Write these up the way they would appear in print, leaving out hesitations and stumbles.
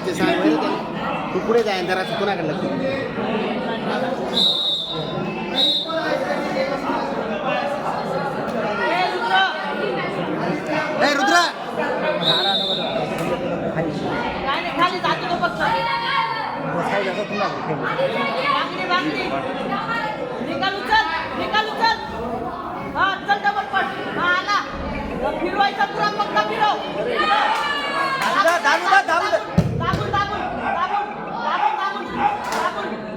ते सांग बरं त्याला. तू पुढे जाय जरा कुणाकडे लक्ष ए रुद्रा खाली जातो तो फक्त निकाल उचल हा चल डबल पट हा आला फिरवायचा पुरा पक्का फिरव दाबून दाबून दाबून दाबून दाबून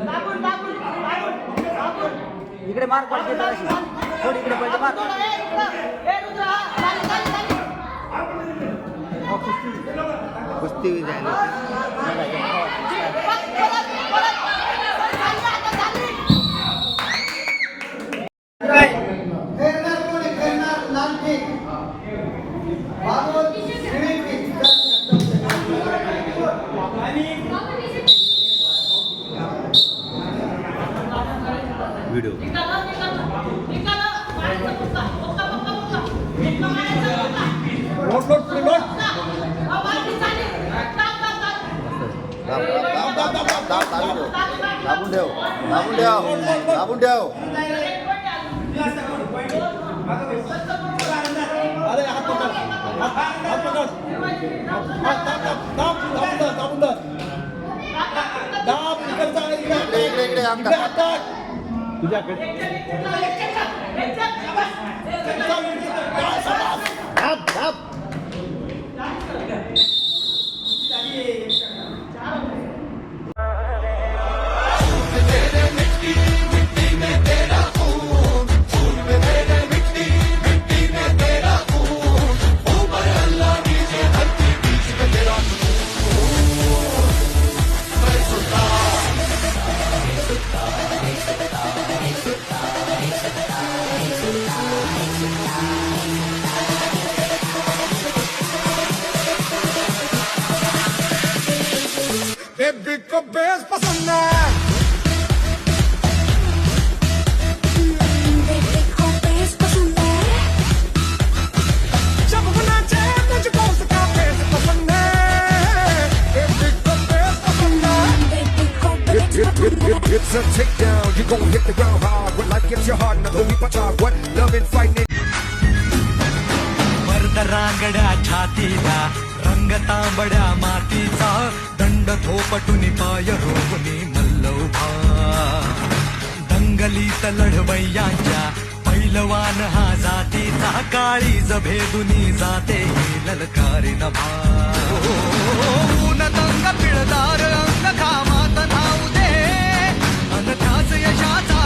दाबून दाबून दाबून इकडे मार पडते थोडी इकडे पडते मार ए रुद्रा कुस्ती जायला व्हिडिओ दाबून ठेव दाबून ठेव दाबून ठेव इकडे इकडे आमचा को बेस पसंद है को बेस पसंद है जब नाचे मुझको उसका बेस पसंद है को बेस पसंद है It's a takedown, you gon' hit the ground hard. When life gets you hard, now don't be part what love and fighting. रांगड्या छातीला रंग तांबड्या मातीचा दंड थोपटुनी पाय रोवनी मल्लौभा दंगलीत लढवय्यांच्या पैलवान हा जातीचा काळीज भेदुनी जाते ललकारी नभा ऊन दंग पिळदार अंग घामात धावू दे अन त्याच यशाचा